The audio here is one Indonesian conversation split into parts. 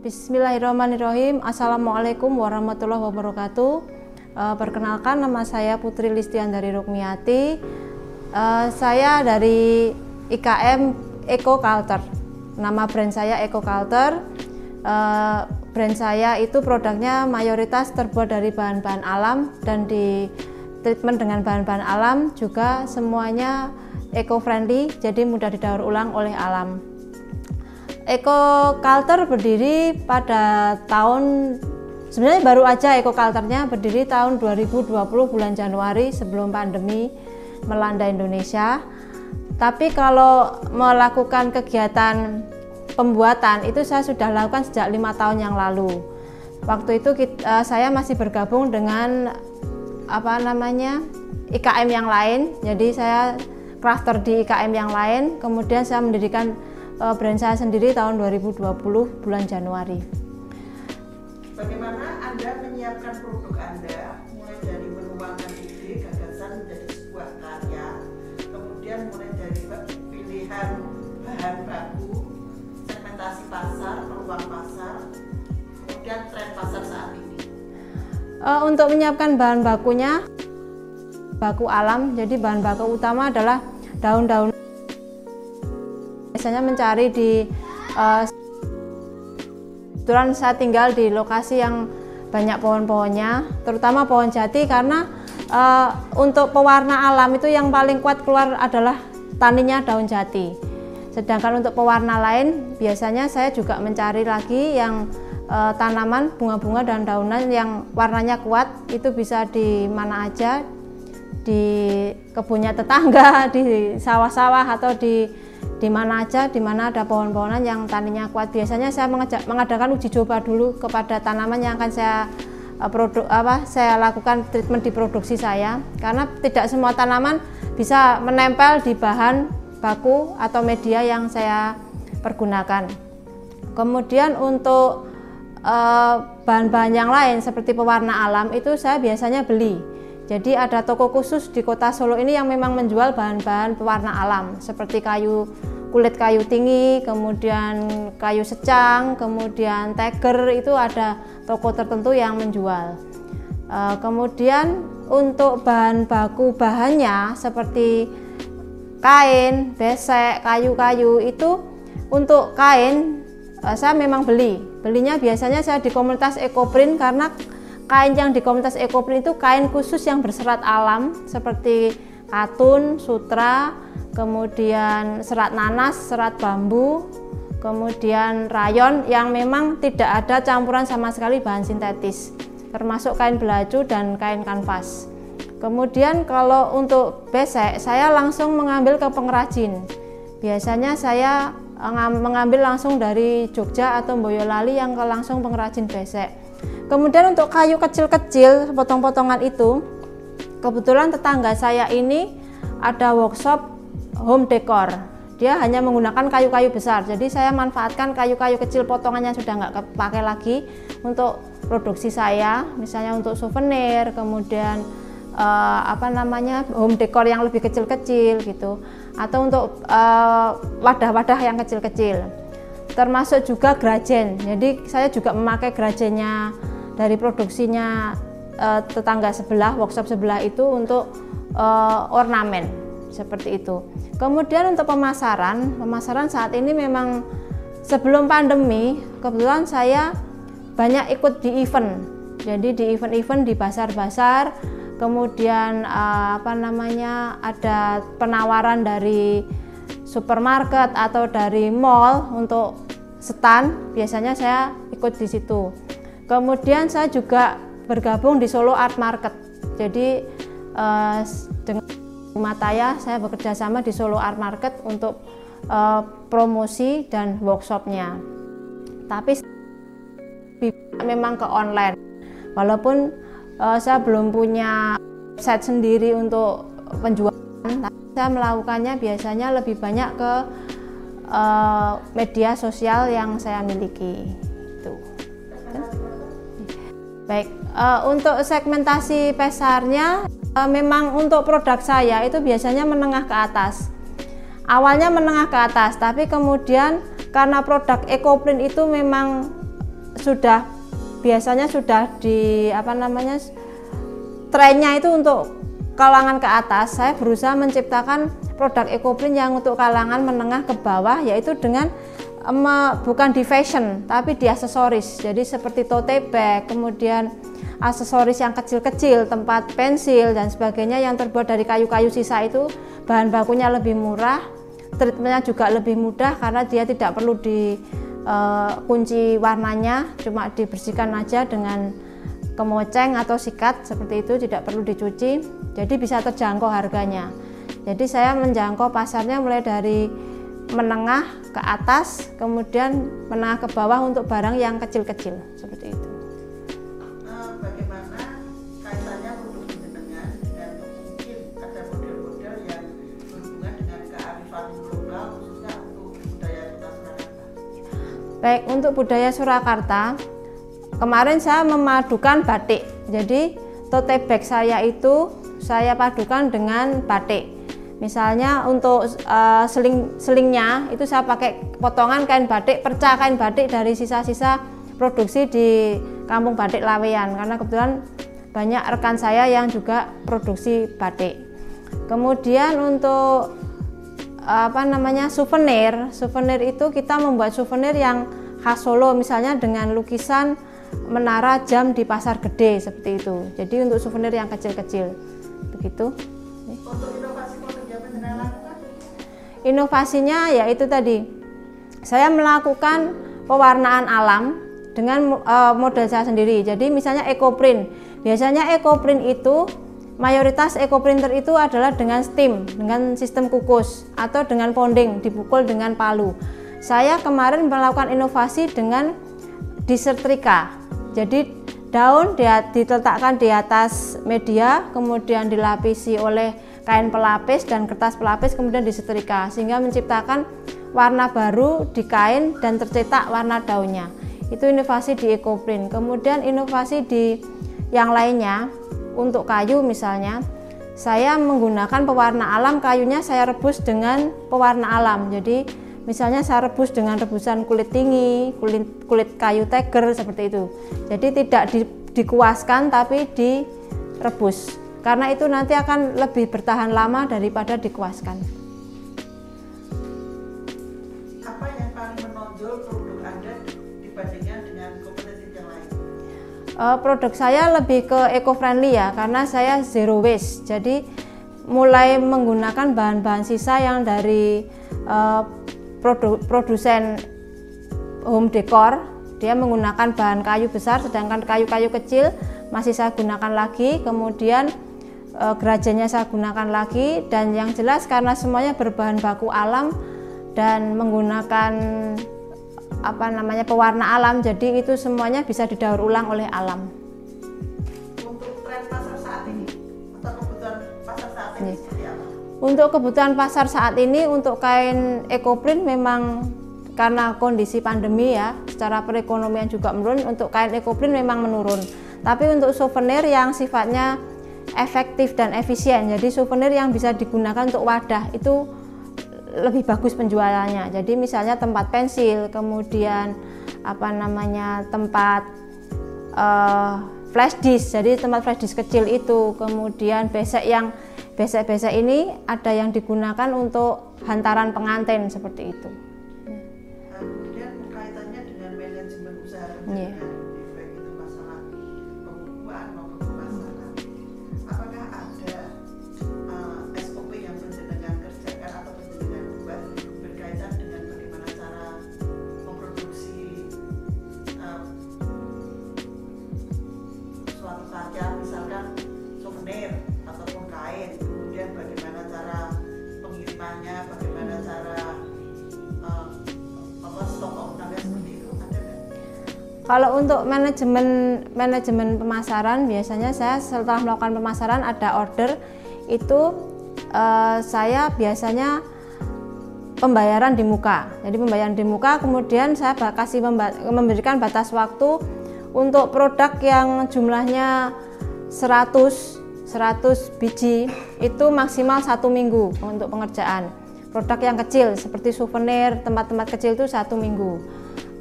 Bismillahirrahmanirrahim. Assalamualaikum warahmatullahi wabarakatuh. Perkenalkan, nama saya Putri Listiandari Rukmiati. Saya dari IKM EcoCulture. Nama brand saya EcoCulture. Brand saya itu produknya mayoritas terbuat dari bahan-bahan alam dan di treatment dengan bahan-bahan alam, juga semuanya eco-friendly, jadi mudah didaur ulang oleh alam. EcoCulture berdiri pada sebenarnya baru aja EcoCulture-nya berdiri tahun 2020 bulan Januari, sebelum pandemi melanda Indonesia. Tapi kalau melakukan kegiatan pembuatan itu saya sudah lakukan sejak 5 tahun yang lalu. Waktu itu saya masih bergabung dengan IKM yang lain, jadi saya crafter di IKM yang lain. Kemudian saya mendirikan brand saya sendiri tahun 2020 bulan Januari. Bagaimana Anda menyiapkan produk Anda, mulai dari menuangkan ide, gagasan menjadi sebuah karya, kemudian mulai dari pilihan bahan baku, segmentasi pasar, peluang pasar, kemudian tren pasar saat ini? Untuk menyiapkan bahan bakunya, baku alam, jadi bahan baku utama adalah daun-daun. Biasanya mencari di kebetulan saya tinggal di lokasi yang banyak pohon-pohonnya, terutama pohon jati, karena untuk pewarna alam itu yang paling kuat keluar adalah taninya daun jati. Sedangkan untuk pewarna lain biasanya saya juga mencari lagi yang tanaman bunga-bunga dan daunan yang warnanya kuat. Itu bisa di mana aja, di kebunnya tetangga, di sawah-sawah, atau di mana aja, di mana ada pohon-pohonan yang taninya kuat. Biasanya saya mengadakan uji coba dulu kepada tanaman yang akan saya lakukan treatment di produksi saya, karena tidak semua tanaman bisa menempel di bahan baku atau media yang saya pergunakan. Kemudian untuk bahan-bahan yang lain seperti pewarna alam itu saya biasanya beli. Jadi ada toko khusus di Kota Solo ini yang memang menjual bahan-bahan pewarna alam seperti kulit kayu tinggi, kemudian kayu secang, kemudian teger. Itu ada toko tertentu yang menjual. Kemudian untuk bahan baku bahannya seperti kain, besek, kayu-kayu, itu untuk kain saya memang belinya biasanya saya di komunitas EcoPrint, karena kain yang di komunitas EcoPrint itu kain khusus yang berserat alam seperti katun, sutra, kemudian serat nanas, serat bambu, kemudian rayon yang memang tidak ada campuran sama sekali bahan sintetis, termasuk kain belacu dan kain kanvas. Kemudian kalau untuk besek saya langsung mengambil ke pengrajin. Biasanya saya mengambil langsung dari Jogja atau Boyolali yang langsung pengrajin besek. Kemudian untuk kayu kecil-kecil, potong-potongan itu, kebetulan tetangga saya ini ada workshop home decor. Dia hanya menggunakan kayu-kayu besar, jadi saya manfaatkan kayu-kayu kecil potongannya sudah nggak kepake lagi untuk produksi saya, misalnya untuk souvenir, kemudian home decor yang lebih kecil-kecil gitu, atau untuk wadah-wadah yang kecil-kecil. Termasuk juga grajen, jadi saya juga memakai grajennya dari produksinya tetangga sebelah, workshop sebelah itu untuk ornamen seperti itu. Kemudian untuk pemasaran saat ini memang sebelum pandemi kebetulan saya banyak ikut di event. Jadi di event-event di pasar-pasar, kemudian ada penawaran dari supermarket atau dari mall untuk stand, biasanya saya ikut di situ. Kemudian saya juga bergabung di Solo Art Market. Jadi dengan Mataya saya bekerja sama di Solo Art Market untuk promosi dan workshopnya. Tapi memang ke online, walaupun saya belum punya website sendiri untuk penjualan, saya melakukannya biasanya lebih banyak ke media sosial yang saya miliki. Itu. Baik, untuk segmentasi pasarnya, memang untuk produk saya itu biasanya menengah ke atas. Awalnya menengah ke atas, tapi kemudian karena produk EcoPrint itu memang biasanya sudah di trennya itu untuk kalangan ke atas, saya berusaha menciptakan produk EcoPrint yang untuk kalangan menengah ke bawah, yaitu dengan bukan di fashion tapi di aksesoris. Jadi seperti tote bag, kemudian aksesoris yang kecil-kecil, tempat pensil dan sebagainya yang terbuat dari kayu-kayu sisa. Itu bahan bakunya lebih murah, treatmentnya juga lebih mudah karena dia tidak perlu dikunci warnanya, cuma dibersihkan aja dengan kemoceng atau sikat seperti itu, tidak perlu dicuci, jadi bisa terjangkau harganya. Jadi saya menjangkau pasarnya mulai dari menengah ke atas, kemudian menengah ke bawah untuk barang yang kecil-kecil seperti itu. Bagaimana kaitannya produk jenengan dengan mungkin ada model-model yang berhubungan dengan kearifan lokal khususnya untuk budaya Kota Surakarta? Baik, untuk budaya Surakarta, kemarin saya memadukan batik. Jadi tote bag saya itu saya padukan dengan batik. Misalnya untuk selingnya itu saya pakai potongan kain batik, perca kain batik dari sisa-sisa produksi di Kampung Batik Laweyan, karena kebetulan banyak rekan saya yang juga produksi batik. Kemudian untuk souvenir itu kita membuat souvenir yang khas Solo, misalnya dengan lukisan menara jam di Pasar Gede seperti itu. Jadi untuk souvenir yang kecil-kecil begitu. Untuk inovasi produk yang jenengan lakukan? Inovasinya yaitu tadi saya melakukan pewarnaan alam dengan model saya sendiri. Jadi misalnya EcoPrint. Biasanya EcoPrint itu mayoritas EcoPrinter itu adalah dengan steam, dengan sistem kukus atau dengan ponding, dipukul dengan palu. Saya kemarin melakukan inovasi dengan disetrika. Jadi daun diletakkan di atas media, kemudian dilapisi oleh kain pelapis dan kertas pelapis, kemudian disetrika sehingga menciptakan warna baru di kain dan tercetak warna daunnya. Itu inovasi di EcoPrint. Kemudian inovasi di yang lainnya untuk kayu misalnya, saya menggunakan pewarna alam, kayunya saya rebus dengan pewarna alam. Jadi misalnya saya rebus dengan rebusan kulit tinggi, kulit kayu teger seperti itu. Jadi tidak dikuaskan tapi direbus. Karena itu nanti akan lebih bertahan lama daripada dikuaskan. Apa yang paling menonjol produk Anda dibandingkan dengan kompetitif yang lain? Produk saya lebih ke eco-friendly ya, karena saya zero waste. Jadi mulai menggunakan bahan-bahan sisa yang dari produsen home decor, dia menggunakan bahan kayu besar, sedangkan kayu-kayu kecil masih saya gunakan lagi, kemudian gerajannya saya gunakan lagi, dan yang jelas karena semuanya berbahan baku alam dan menggunakan pewarna alam, jadi itu semuanya bisa didaur ulang oleh alam. Untuk tren pasar saat ini atau kebutuhan pasar saat ini seperti apa? Untuk kebutuhan pasar saat ini untuk kain EcoPrint memang karena kondisi pandemi ya, secara perekonomian juga menurun, untuk kain EcoPrint memang menurun. Tapi untuk souvenir yang sifatnya efektif dan efisien, jadi souvenir yang bisa digunakan untuk wadah itu lebih bagus penjualannya. Jadi misalnya tempat pensil, kemudian tempat flash disk, jadi tempat flash disk kecil itu, kemudian besek ini ada yang digunakan untuk hantaran pengantin seperti itu. Kemudian kaitannya dengan manajemen usaha penjagaan, baik itu masalah pembukuan maupun pemasaran. Apakah ada SOP yang penjenengan kerjakan atau penjenengan buat berkaitan dengan bagaimana cara memproduksi suatu karya, misalkan souvenir ataupun kain, kemudian bagaimana cara pengirimannya, bagaimana cara stok outletnya seperti itu, ada nggak? Kalau untuk manajemen pemasaran, biasanya saya setelah melakukan pemasaran ada order itu saya biasanya pembayaran di muka. Jadi pembayaran di muka, kemudian saya memberikan batas waktu untuk produk yang jumlahnya 100 biji itu maksimal 1 minggu untuk pengerjaan. Produk yang kecil seperti souvenir, tempat-tempat kecil itu 1 minggu.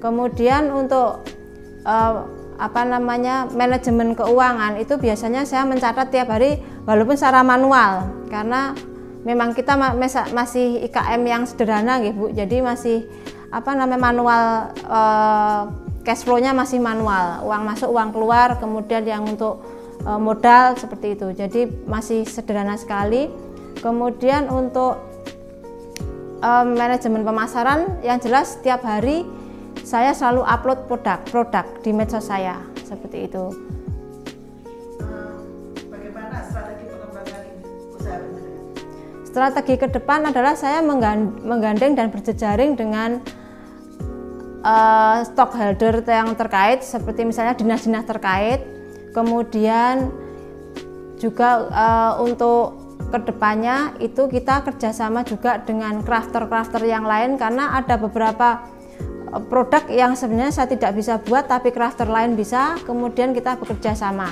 Kemudian untuk manajemen keuangan itu biasanya saya mencatat tiap hari walaupun secara manual, karena memang kita masih IKM yang sederhana gitu Bu. Jadi masih manual, cash flow-nya masih manual, uang masuk uang keluar, kemudian yang untuk modal seperti itu. Jadi masih sederhana sekali. Kemudian untuk manajemen pemasaran yang jelas setiap hari saya selalu upload produk di medsos saya, seperti itu. Bagaimana strategi pengembangan usaha Anda? Strategi ke depan adalah saya menggandeng dan berjejaring dengan stockholder yang terkait, seperti misalnya dinas-dinas terkait. Kemudian juga untuk kedepannya itu kita kerjasama juga dengan crafter-crafter yang lain, karena ada beberapa produk yang sebenarnya saya tidak bisa buat tapi crafter lain bisa, kemudian kita bekerja sama.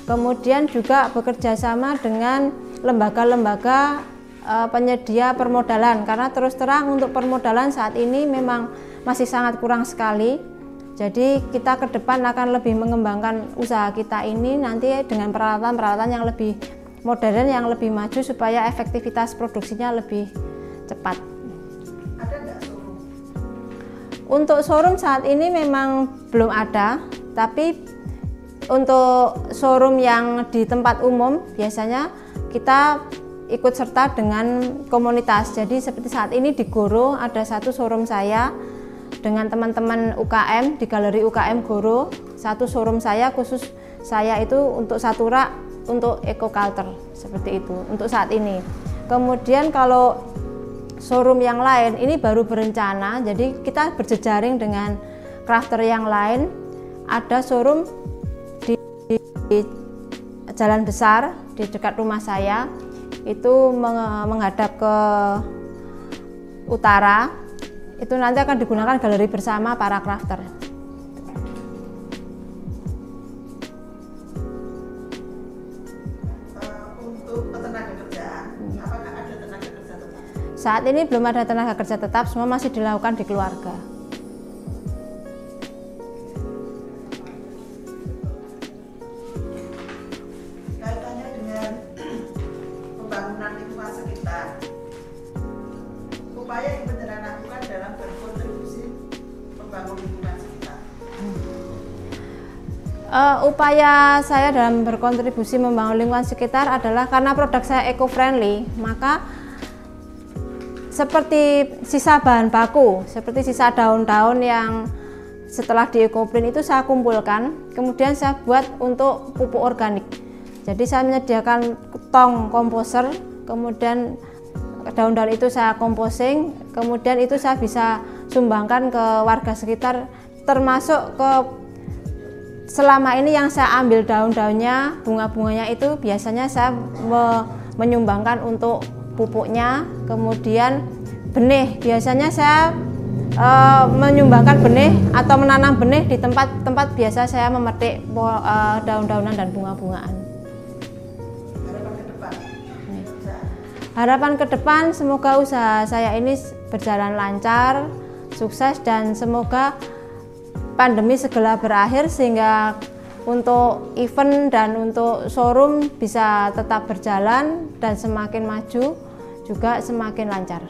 Kemudian juga bekerja sama dengan lembaga-lembaga penyedia permodalan, karena terus terang untuk permodalan saat ini memang masih sangat kurang sekali. Jadi kita ke depan akan lebih mengembangkan usaha kita ini nanti dengan peralatan-peralatan yang lebih modern, yang lebih maju supaya efektivitas produksinya lebih cepat. Ada nggak showroom? Untuk showroom saat ini memang belum ada, tapi untuk showroom yang di tempat umum biasanya kita ikut serta dengan komunitas. Jadi seperti saat ini di Goro ada satu showroom saya dengan teman-teman UKM di Galeri UKM Goro, satu showroom saya khusus saya itu untuk satu rak untuk eco-culture, seperti itu untuk saat ini. Kemudian kalau showroom yang lain ini baru berencana, jadi kita berjejaring dengan crafter yang lain. Ada showroom di Jalan Besar di dekat rumah saya, itu menghadap ke utara. Itu nanti akan digunakan galeri bersama para crafter. Untuk tenaga kerjaan, apakah ada tenaga kerja tetap? Saat ini belum ada tenaga kerja tetap, semua masih dilakukan di keluarga. Kaitannya dengan pembangunan lingkungan sekitar, upaya yang Panjenengan lakukan dalam berkontribusi membangun lingkungan sekitar. Upaya saya dalam berkontribusi membangun lingkungan sekitar adalah karena produk saya eco-friendly, maka seperti sisa bahan baku, seperti sisa daun-daun yang setelah di EcoPrint itu saya kumpulkan, kemudian saya buat untuk pupuk organik. Jadi saya menyediakan tong komposer, kemudian daun-daun itu saya composting, kemudian itu saya bisa sumbangkan ke warga sekitar, termasuk ke selama ini yang saya ambil daun-daunnya, bunga-bunganya itu biasanya saya menyumbangkan untuk pupuknya. Kemudian benih, biasanya saya menyumbangkan benih atau menanam benih di tempat biasa saya memetik daun-daunan dan bunga-bungaan. Harapan ke depan. Harapan ke depan semoga usaha saya ini berjalan lancar, sukses, dan semoga pandemi segera berakhir sehingga untuk event dan untuk showroom bisa tetap berjalan dan semakin maju, juga semakin lancar.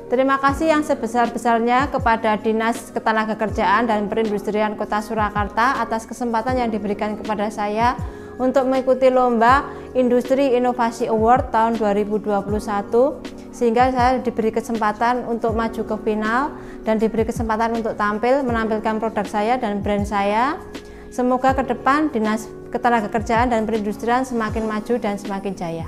Terima kasih yang sebesar-besarnya kepada Dinas Ketenagakerjaan dan Perindustrian Kota Surakarta atas kesempatan yang diberikan kepada saya untuk mengikuti lomba Industri Inovasi Award tahun 2021, sehingga saya diberi kesempatan untuk maju ke final dan diberi kesempatan untuk tampil menampilkan produk saya dan brand saya. Semoga ke depan Dinas Ketenagakerjaan dan Perindustrian semakin maju dan semakin jaya.